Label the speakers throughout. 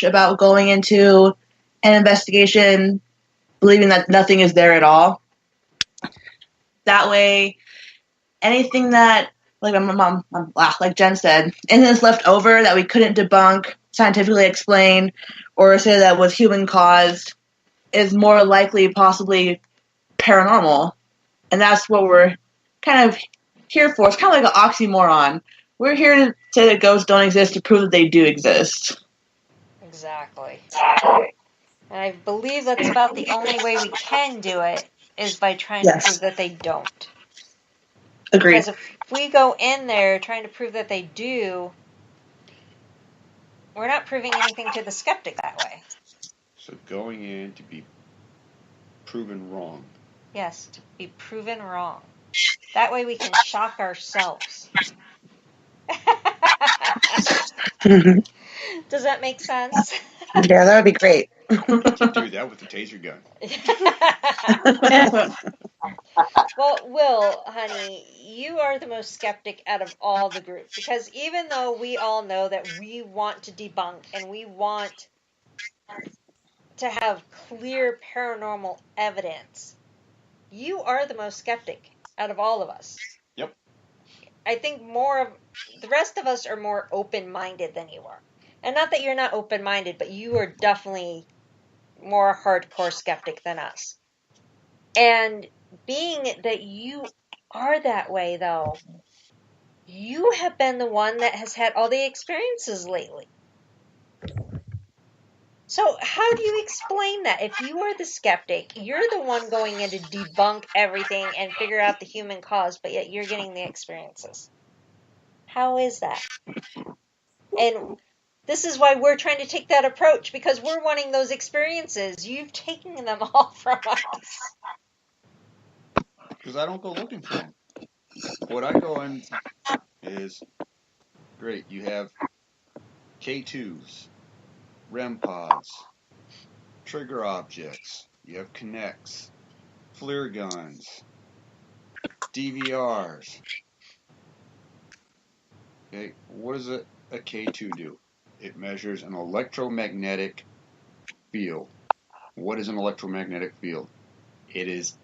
Speaker 1: about going into an investigation believing that nothing is there at all. That way, anything that, like my mom, like Jen said, anything that's left over that we couldn't debunk, scientifically explain, or say that was human caused is more likely possibly paranormal. And that's what we're kind of here for. It's kind of like an oxymoron. We're here to say that ghosts don't exist to prove that they do exist.
Speaker 2: Exactly. And I believe that's about the only way we can do it is by trying to prove that they don't.
Speaker 1: Agreed.
Speaker 2: Because if we go in there trying to prove that they do, we're not proving anything to the skeptic that way.
Speaker 3: So going in to be proven wrong.
Speaker 2: Yes, to be proven wrong. That way we can shock ourselves. Does that make sense?
Speaker 4: Yeah, that would be great.
Speaker 3: You do that with the taser gun.
Speaker 2: Well, Will, honey, you are the most skeptic out of all the group. Because even though we all know that we want to debunk and we want to have clear paranormal evidence, you are the most skeptic out of all of us.
Speaker 3: Yep.
Speaker 2: I think more of the rest of us are more open-minded than you are. And not that you're not open-minded, but you are definitely more hardcore skeptic than us. And being that you are that way, though, you have been the one that has had all the experiences lately. So how do you explain that? If you are the skeptic, you're the one going in to debunk everything and figure out the human cause, but yet you're getting the experiences. How is that? And this is why we're trying to take that approach, because we're wanting those experiences. You've taken them all from us.
Speaker 3: Because I don't go looking for them. What I go in is, great, you have K2s, REM pods, trigger objects, you have Kinects, FLIR guns, DVRs. Okay, what does a K2 do? It measures an electromagnetic field. What is an electromagnetic field? It is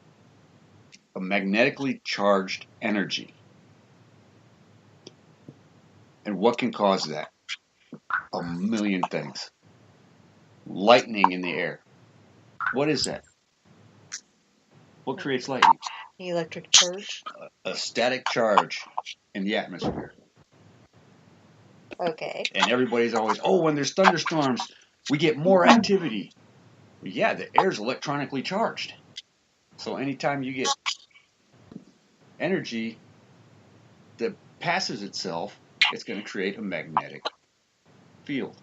Speaker 3: a magnetically charged energy. And what can cause that? A million things. Lightning in the air. What is that? What creates lightning?
Speaker 2: The electric charge.
Speaker 3: A static charge in the atmosphere.
Speaker 2: Okay.
Speaker 3: And everybody's always, oh, when there's thunderstorms, we get more activity. Well, yeah, the air's electronically charged. So anytime you get energy that passes itself, it's going to create a magnetic field.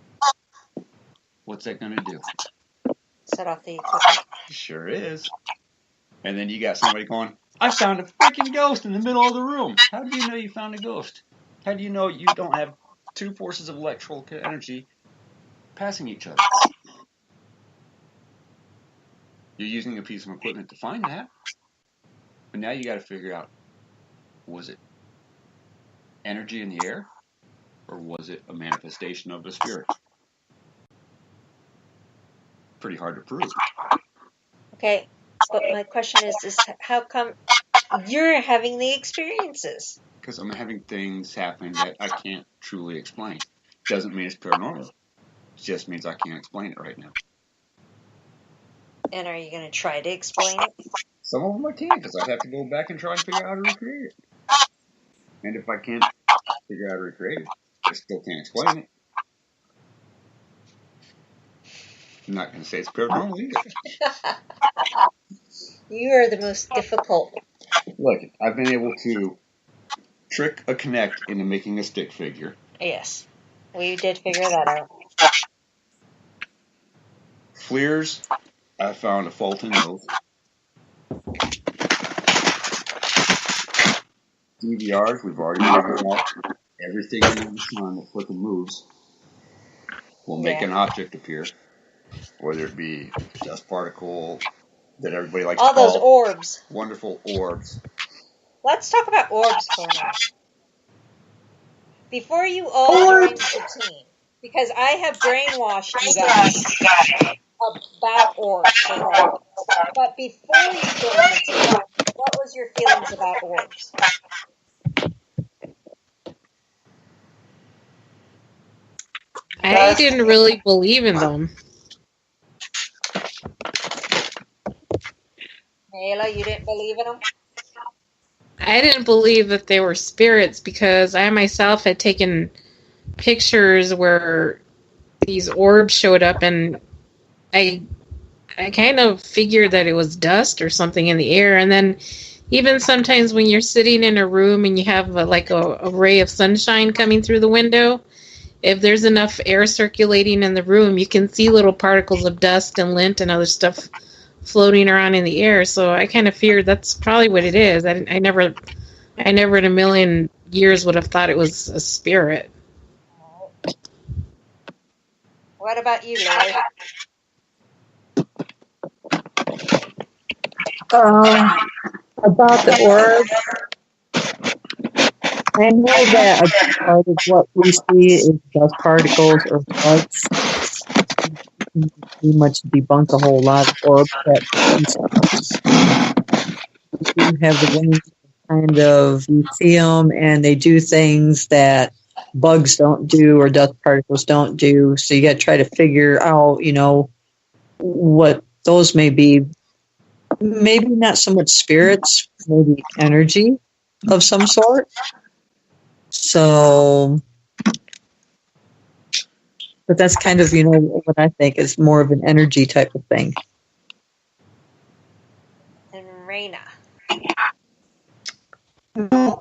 Speaker 3: What's that going to do?
Speaker 2: Set off the equipment.
Speaker 3: Sure is. And then you got somebody going, I found a freaking ghost in the middle of the room. How do you know you found a ghost? How do you know you don't have two forces of electrical energy passing each other? You're using a piece of equipment to find that. But now you got to figure out, was it energy in the air? Or was it a manifestation of the spirit? Pretty hard to prove.
Speaker 2: Okay, but my question is how come you're having the experiences?
Speaker 3: Because I'm having things happen that I can't truly explain. Doesn't mean it's paranormal. It just means I can't explain it right now.
Speaker 2: And are you going to try to explain it?
Speaker 3: Some of them I can't, because I have to go back and try and figure out how to recreate it. And if I can't figure out how to recreate it, I still can't explain it. I'm not going to say it's paranormal either.
Speaker 2: You are the most difficult.
Speaker 3: Look, I've been able to trick a Kinect into making a stick figure.
Speaker 2: Yes, we did figure that out.
Speaker 3: FLIRs, I found a fault in those. DVRs, we've already figured out. Everything under the sun that freaking moves will make an object appear. Whether it be dust particle that everybody likes to call.
Speaker 2: All those orbs.
Speaker 3: Wonderful orbs.
Speaker 2: Let's talk about orbs for a minute. Before you all joined the team, Because I have brainwashed you guys about orbs, okay? But before you joined the team, what was your feelings about orbs?
Speaker 4: I didn't really believe in them.
Speaker 2: Mayla, you didn't believe in them?
Speaker 4: I didn't believe that they were spirits because I myself had taken pictures where these orbs showed up, and I kind of figured that it was dust or something in the air. And then even sometimes when you're sitting in a room and you have a ray of sunshine coming through the window, if there's enough air circulating in the room, you can see little particles of dust and lint and other stuff floating around in the air. So I kind of feared that's probably what it is. I never in a million years would have thought it was a spirit.
Speaker 2: What about you, Lori?
Speaker 5: About the orb, I know that a big part of what we see is dust particles or bugs. You can pretty much debunk a whole lot of orbs that we do have the ones that kind of you see them and they do things that bugs don't do or dust particles don't do. So you got to try to figure out, what those may be. Maybe not so much spirits, maybe energy of some sort. So, but that's kind of, what I think is more of an energy type of thing.
Speaker 2: And Raina.
Speaker 6: No,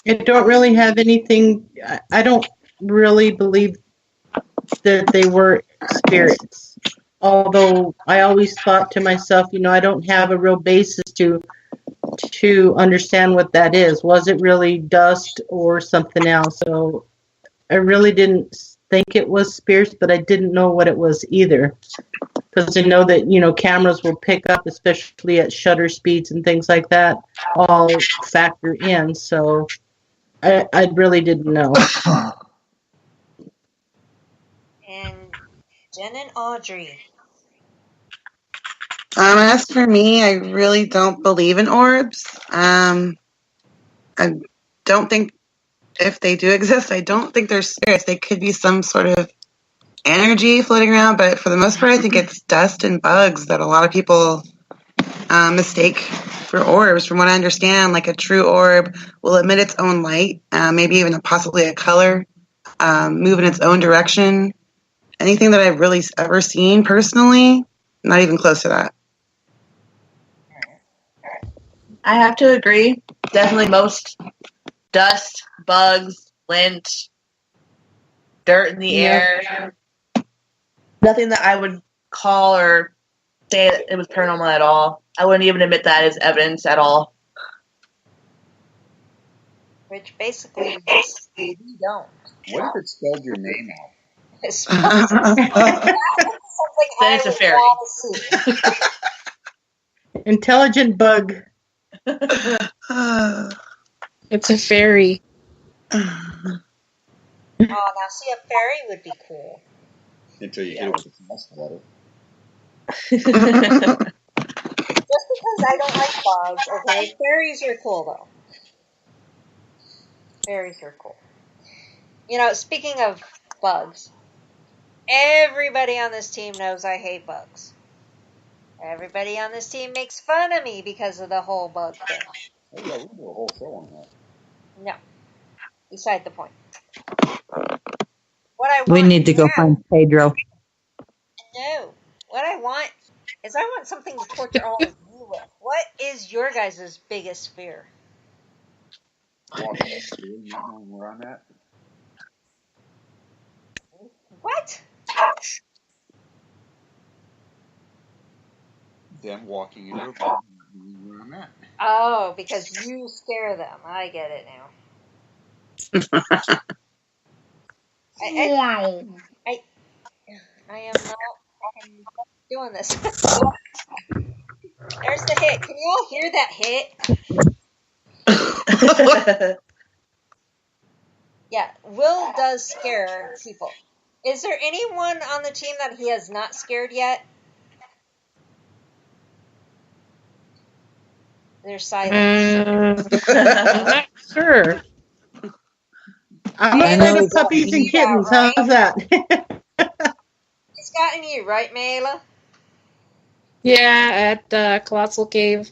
Speaker 6: I don't really have anything. I don't really believe that they were spirits. Although I always thought to myself, I don't have a real basis to understand what that is. Was it really dust or something else? So I really didn't think it was spirits, but I didn't know what it was either. Because I know that, cameras will pick up, especially at shutter speeds and things like that, all factor in. So I really didn't know.
Speaker 2: And Jen and Audrey.
Speaker 1: As for me, I really don't believe in orbs. I don't think if they do exist, I don't think they're spirits. They could be some sort of energy floating around, but for the most part, I think it's dust and bugs that a lot of people mistake for orbs. From what I understand, like a true orb will emit its own light, maybe even possibly a color, move in its own direction. Anything that I've really ever seen personally, not even close to that. I have to agree. Definitely most dust, bugs, lint, dirt in the air. Nothing that I would call or say that it was paranormal at all. I wouldn't even admit that as evidence at all.
Speaker 2: Which basically we don't.
Speaker 3: What if it spelled your name out?
Speaker 2: That's something
Speaker 1: Then it's a fairy.
Speaker 2: want to see.
Speaker 6: Intelligent bug.
Speaker 4: It's a fairy.
Speaker 2: Oh, now see, a fairy would be cool.
Speaker 3: Until you hit it with a fast water.
Speaker 2: Just because I don't like bugs, okay? Fairies are cool, though. Fairies are cool. Speaking of bugs, everybody on this team knows I hate bugs. Everybody on this team makes fun of me because of the whole bug thing.
Speaker 3: Oh, yeah, we can do a whole show on that.
Speaker 2: No. Beside the point. What I want
Speaker 5: We need to go
Speaker 2: now,
Speaker 5: find Pedro.
Speaker 2: No. What I want is I want something to torture all of you with. What is your guys' biggest fear?
Speaker 3: Walking through, you know where I'm at?
Speaker 2: What?
Speaker 3: Them walking into a bar, you know where I'm at.
Speaker 2: Oh, because you scare them. I get it now. I am not doing this. There's the hit. Can you all hear that hit? Yeah, Will does scare people. Is there anyone on the team that he has not scared yet? There's silence.
Speaker 4: I'm not sure.
Speaker 6: I'm
Speaker 2: Mayla,
Speaker 6: afraid
Speaker 5: know
Speaker 6: of
Speaker 2: he's
Speaker 5: that
Speaker 6: puppies
Speaker 2: freaked
Speaker 6: and
Speaker 2: you out,
Speaker 6: kittens.
Speaker 2: right?
Speaker 6: How's that?
Speaker 2: He's gotten you, right, Mayla?
Speaker 4: Yeah, at Colossal Cave.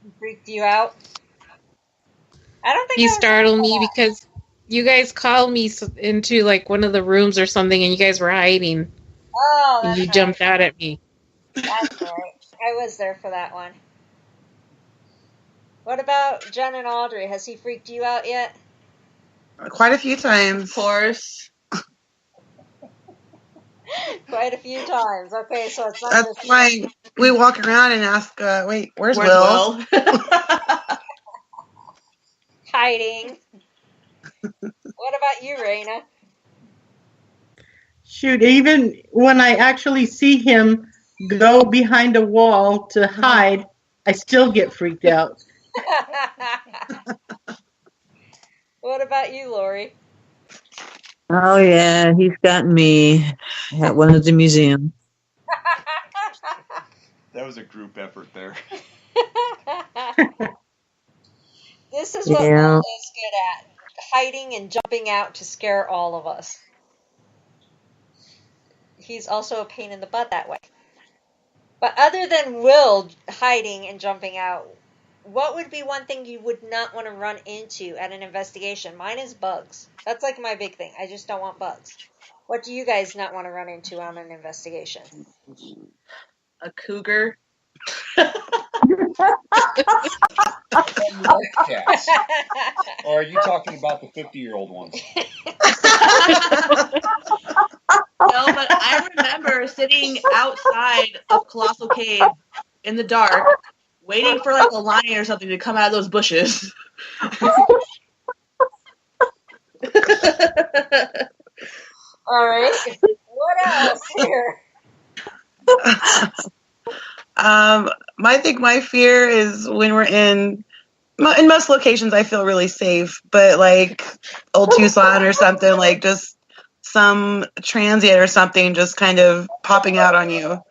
Speaker 2: He freaked you out? I don't think
Speaker 4: He
Speaker 2: I was there
Speaker 4: startled
Speaker 2: for
Speaker 4: me
Speaker 2: that.
Speaker 4: because you guys called me into like one of the rooms or something, and you guys were hiding,
Speaker 2: Oh,
Speaker 4: and you
Speaker 2: that's right.
Speaker 4: jumped out at me.
Speaker 2: That's right. I was there for that one. What about Jen and Audrey? Has he freaked you out yet?
Speaker 7: Quite a few times.
Speaker 1: Of course.
Speaker 2: Quite a few times. Okay, so it's not
Speaker 7: That's
Speaker 2: just
Speaker 7: why we walk around and ask, wait, where's
Speaker 1: Where's
Speaker 7: Will?
Speaker 1: Will?
Speaker 2: hiding. What about you, Raina?
Speaker 6: Shoot, even when I actually see him go behind a wall to hide, I still get freaked out.
Speaker 2: What about you, Lori?
Speaker 5: Oh yeah, he's gotten me at one of the museums.
Speaker 3: That was a group effort there.
Speaker 2: This is what
Speaker 5: Yeah.
Speaker 2: Will is good at. Hiding and jumping out to scare all of us. He's also a pain in the butt that way. But other than Will hiding and jumping out, what would be one thing you would not want to run into at an investigation? Mine is bugs. That's like my big thing. I just don't want bugs. What do you guys not want to run into on an investigation?
Speaker 1: A cougar.
Speaker 3: Cats. Or are you talking about the 50-year-old ones?
Speaker 1: No, but I remember sitting outside of Colossal Cave in the dark, waiting for like a lion or something to come out of those bushes.
Speaker 2: All right. What else here?
Speaker 7: I think my fear is when we're in most locations I feel really safe, but like Old Tucson or something, like just some transient or something just kind of popping out on you.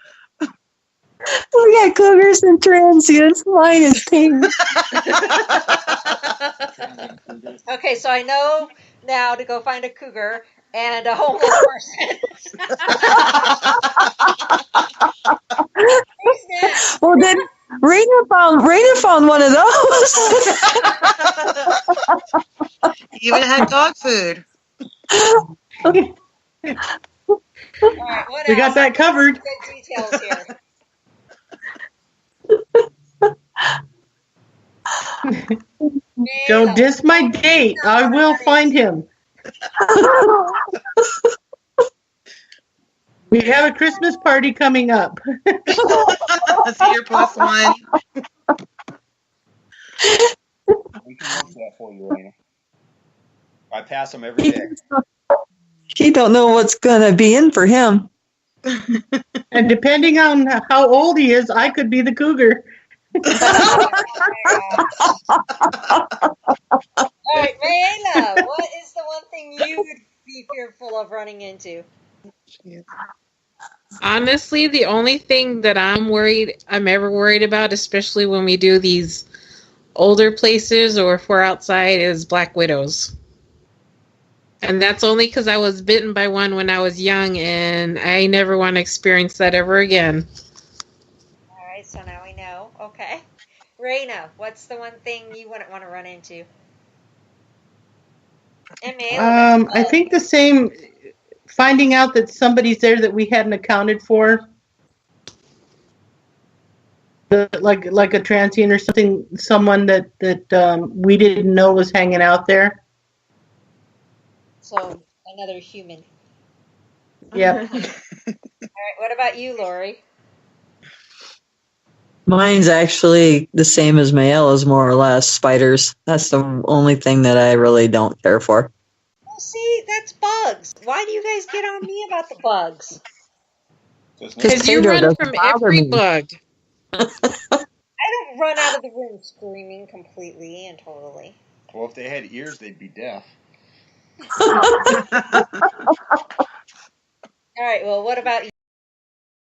Speaker 5: We got cougars and transients. Mine is pink.
Speaker 2: Okay, so I know now to go find a cougar and a homeless person. Who's next?
Speaker 5: Well, then Raina found one of those.
Speaker 7: Even had dog food.
Speaker 2: All right, what
Speaker 6: We
Speaker 2: else?
Speaker 6: got that covered.
Speaker 2: Good details here.
Speaker 6: Don't diss my date. I will find him. We have a Christmas party coming up.
Speaker 7: That's your plus one.
Speaker 3: We can work that for you, Raina. I pass them every day.
Speaker 5: He don't know what's gonna be in for him.
Speaker 6: And depending on how old he is, I could be the cougar.
Speaker 2: All right, Raina, what is the one thing you would be fearful of running into?
Speaker 4: Honestly, the only thing that I'm ever worried about, especially when we do these older places or if we're outside, is black widows. And that's only because I was bitten by one when I was young, and I never want to experience that ever again.
Speaker 2: All right, so now we know. Okay. Raina, what's the one thing you wouldn't want to run into? And Mayla,
Speaker 6: I think the same. Finding out that somebody's there that we hadn't accounted for, like a transient or something, someone that we didn't know was hanging out there.
Speaker 2: so another human.
Speaker 6: Yep.
Speaker 2: All right, what about you, Lori?
Speaker 5: Mine's actually the same as Mayella's, more or less. Spiders. That's the only thing that I really don't care for.
Speaker 2: Well, see, that's bugs. Why do you guys get on me about the bugs?
Speaker 4: Because you
Speaker 5: Potato
Speaker 4: run
Speaker 5: doesn't
Speaker 4: from
Speaker 5: bother
Speaker 4: every
Speaker 5: me.
Speaker 4: bug.
Speaker 2: I don't run out of the room screaming completely and totally.
Speaker 3: Well, if they had ears, they'd be deaf.
Speaker 2: All right. Well, what about